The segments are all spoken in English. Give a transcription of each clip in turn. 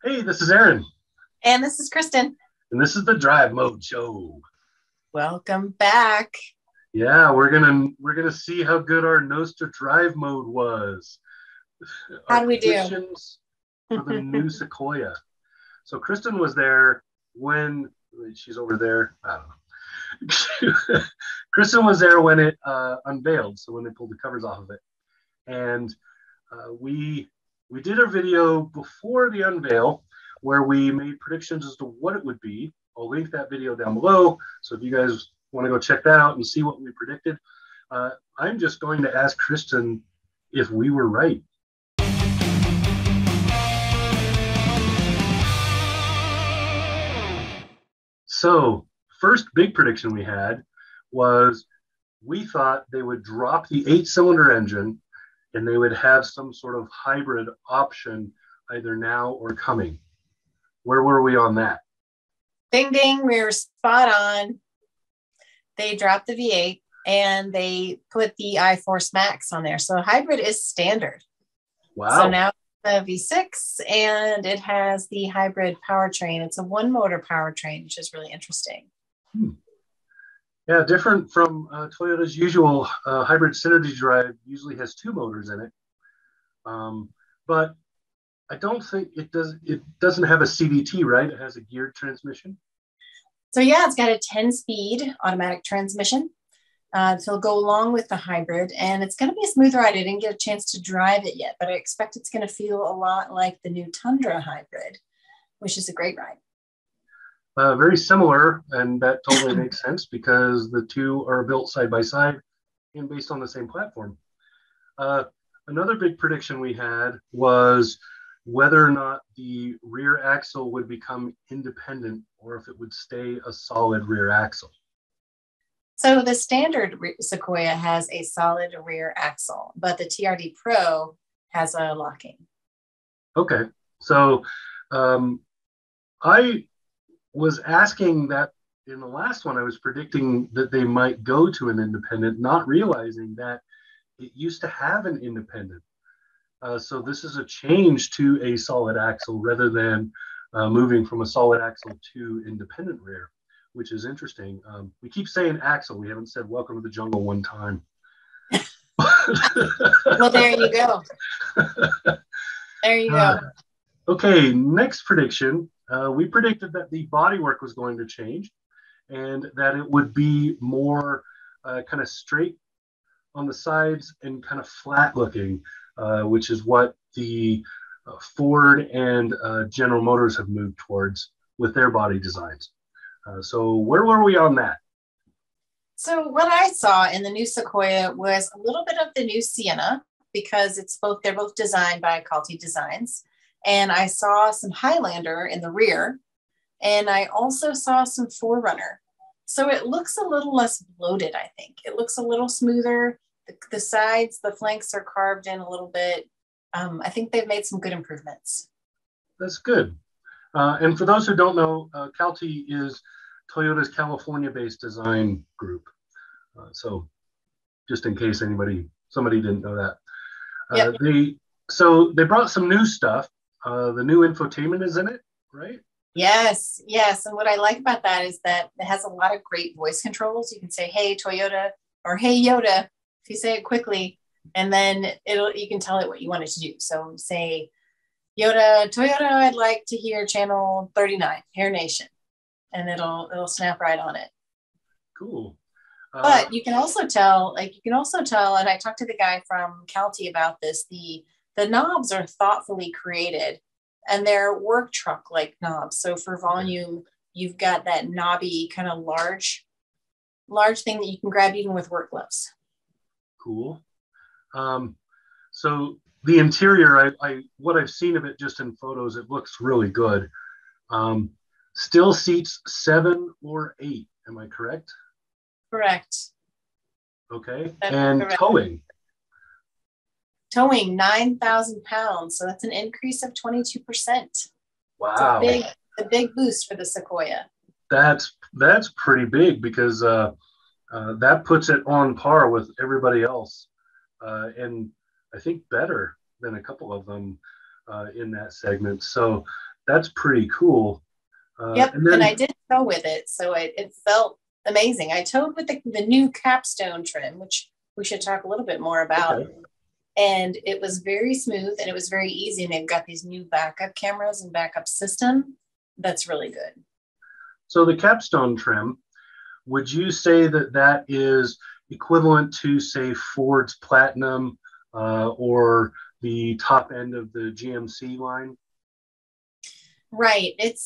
Hey, this is Aaron, And this is Kristin. and this is the Drive Mode Show. Welcome back. Yeah, we're gonna see how good our NostraDrive mode was. How Our do we do? predictions for the new Sequoia. So Kristin was there when she's over there. I don't know. Kristin was there when it unveiled, so when they pulled the covers off of it, and we did a video before the unveil where we made predictions as to what it would be. I'll link that video down below. So if you guys want to go check that out and see what we predicted, I'm just going to ask Kristin if we were right. So first big prediction we had was we thought they would drop the 8-cylinder engine and they would have some sort of hybrid option either now or coming. Where were we on that? Ding, ding. We were spot on. They dropped the V8 and they put the iForce Max on there. So hybrid is standard. Wow. So now the V6 and it has the hybrid powertrain. It's a one motor powertrain, which is really interesting. Yeah, different from Toyota's usual hybrid synergy drive usually has 2 motors in it. But I don't think it doesn't have a CVT, right? It has a geared transmission. So yeah, it's got a 10-speed automatic transmission. So it'll go along with the hybrid, and it's going to be a smooth ride. I didn't get a chance to drive it yet, but I expect it's going to feel a lot like the new Tundra hybrid, which is a great ride. Very similar, and that totally makes sense because the two are built side by side and based on the same platform. Another big prediction we had was whether or not the rear axle would become independent or if it would stay a solid rear axle. So the standard Sequoia has a solid rear axle, but the TRD Pro has a locking. Okay, so I was asking that in the last one. I was predicting that they might go to an independent, not realizing that it used to have an independent. So this is a change to a solid axle rather than moving from a solid axle to independent rear, which is interesting. We keep saying axle. We haven't said welcome to the jungle one time. Well, there you go. There you go. Okay, next prediction. We predicted that the bodywork was going to change and that it would be more kind of straight on the sides and kind of flat looking, which is what the Ford and General Motors have moved towards with their body designs. So where were we on that? So what I saw in the new Sequoia was a little bit of the new Sienna because they're both designed by Calty Designs. And I saw some Highlander in the rear, and I also saw some 4Runner. So it looks a little less bloated, I think. It looks a little smoother. The sides, the flanks are carved in a little bit. I think they've made some good improvements. That's good. And for those who don't know, Calty is Toyota's California-based design group. So just in case somebody didn't know that. Yep. They brought some new stuff. The new infotainment is in it, right? Yes. And what I like about that is that it has a lot of great voice controls. You can say, "Hey, Toyota," or "Hey, Yoda," if you say it quickly, and then you can tell it what you want it to do. So say, "Yoda, Toyota, I'd like to hear channel 39, Hair Nation," and it'll snap right on it. Cool. But you can also tell, and I talked to the guy from Calty about this, the knobs are thoughtfully created and they're work truck like knobs. So for volume, you've got that knobby kind of large thing that you can grab even with work gloves. Cool. So the interior, what I've seen of it just in photos, it looks really good. Still seats 7 or 8. Am I correct? Correct. Okay. That's and correct. Towing 9,000 pounds. So that's an increase of 22%. Wow. It's a big boost for the Sequoia. That's pretty big because that puts it on par with everybody else. And I think better than a couple of them in that segment. So That's pretty cool. Yep, And then, and I did tow with it, so it felt amazing. I towed with the new capstone trim, which we should talk a little bit more about. okay. And it was very smooth and it was very easy. And they've got these new backup cameras and backup system. That's really good. So the capstone trim, would you say that that is equivalent to, say, Ford's Platinum or the top end of the GMC line? Right. It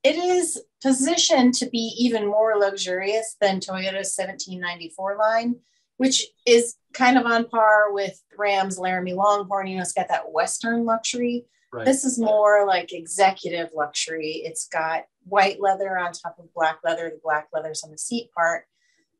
is positioned to be even more luxurious than Toyota's 1794 line, which is kind of on par with Ram's Laramie Longhorn. You know, it's got that Western luxury. Right. This is more like executive luxury. It's got white leather on top of black leather. The black leather's on the seat part.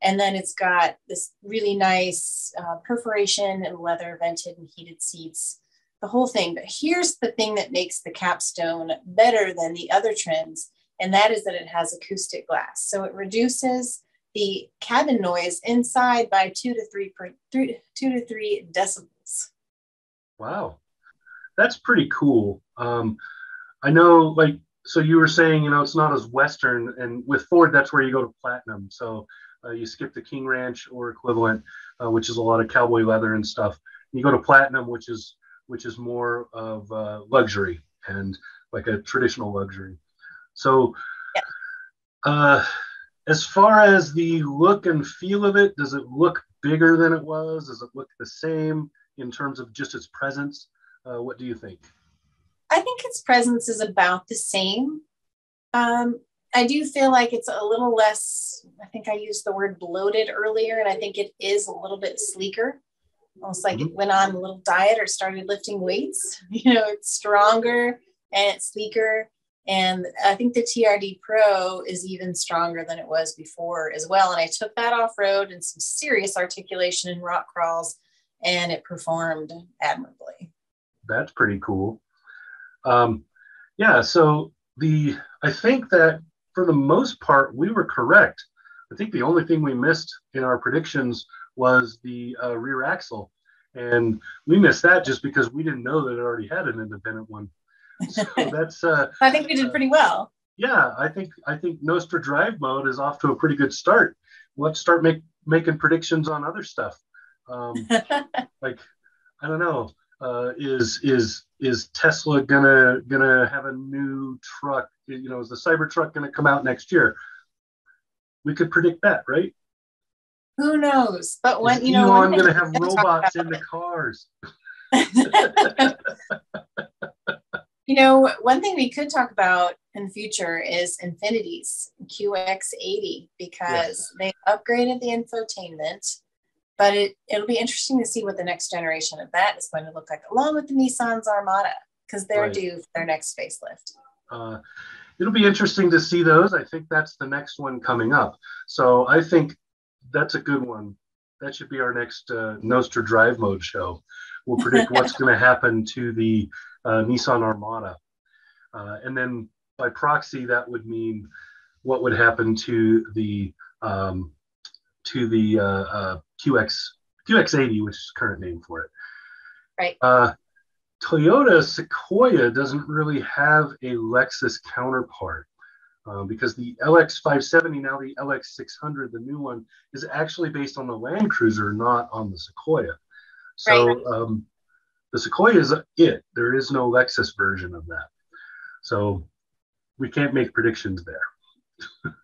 And then it's got this really nice perforation and leather vented and heated seats, the whole thing. But here's the thing that makes the capstone better than the other trims, and that is that it has acoustic glass. So it reduces the cabin noise inside by 2 to 3 decibels. Wow, that's pretty cool. I know, like, so you were saying, you know, it's not as Western, and with Ford, that's where you go to Platinum. So you skip the King Ranch or equivalent, which is a lot of cowboy leather and stuff. You go to Platinum, which is more of luxury and like a traditional luxury. So, as far as the look and feel of it, does it look bigger than it was? Does it look the same in terms of just its presence? What do you think? I think its presence is about the same. I do feel like it's a little less, I think I used the word bloated earlier, and I think it is a little bit sleeker. Almost like it went on a little diet or started lifting weights. You know, it's stronger and it's sleeker. And I think the TRD Pro is even stronger than it was before as well. And I took that off-road and some serious articulation in rock crawls, and it performed admirably. That's pretty cool. Yeah, so I think that for the most part, we were correct. I think the only thing we missed in our predictions was the rear axle. And we missed that just because we didn't know that it already had an independent one. So that's I think we did pretty well. Yeah, I think NostraDriveMode is off to a pretty good start. Let's start making predictions on other stuff. Like, I don't know, is Tesla gonna have a new truck? You know, is the Cybertruck gonna come out next year? We could predict that, right? Who knows? But when is Elon gonna have robots in the cars? You know, one thing we could talk about in the future is Infinity's QX80, because they upgraded the infotainment, but it'll be interesting to see what the next generation of that is going to look like, along with the Nissan's Armada, because they're due for their next facelift. It'll be interesting to see those. I think that's the next one coming up. So I think that's a good one. That should be our next NostraDriveMode show. We'll predict what's going to happen to the Nissan Armada. And then by proxy, that would mean what would happen to the QX80, which is the current name for it. Right. Toyota Sequoia doesn't really have a Lexus counterpart because the LX570, now the LX600, the new one, is actually based on the Land Cruiser, not on the Sequoia. So the Sequoia is it. There is no Lexus version of that. So we can't make predictions there.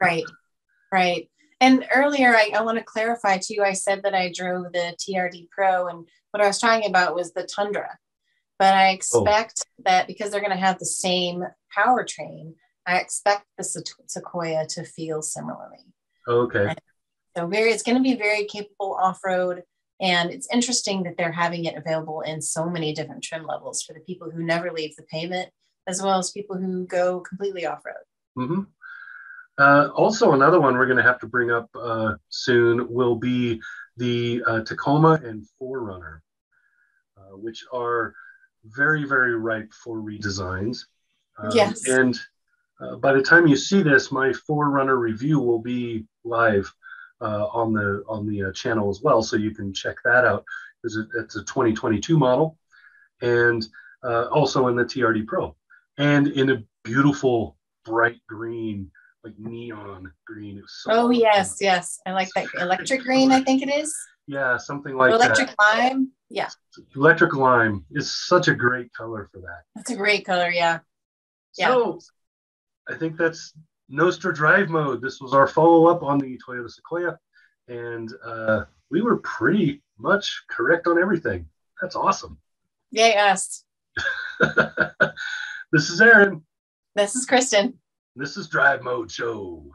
Right. And earlier, I want to clarify too, I said that I drove the TRD Pro, and what I was talking about was the Tundra. But I expect that because they're going to have the same powertrain, I expect the Sequoia to feel similarly. Okay. And so it's going to be very capable off-road. And it's interesting that they're having it available in so many different trim levels for the people who never leave the pavement, as well as people who go completely off-road. Mm-hmm. Also, another one we're going to have to bring up soon will be the Tacoma and 4Runner, which are very, very ripe for redesigns. Yes. And by the time you see this, my 4Runner review will be live on the channel as well, so you can check that out. It's a 2022 model, and also in the TRD Pro. And in beautiful, bright green, like neon green. It was so Oh, awesome. yes. I like that electric green, I think it is. Yeah, something like Electric that. lime. Yeah, Electric lime is such a great color for that. that's a great color. Yeah. Yeah. So I think that's NostraDriveMode. This was our follow-up on the Toyota Sequoia, and we were pretty much correct on everything. That's awesome. Yay, us. This is Aaron. This is Kristin. This is Drive Mode Show.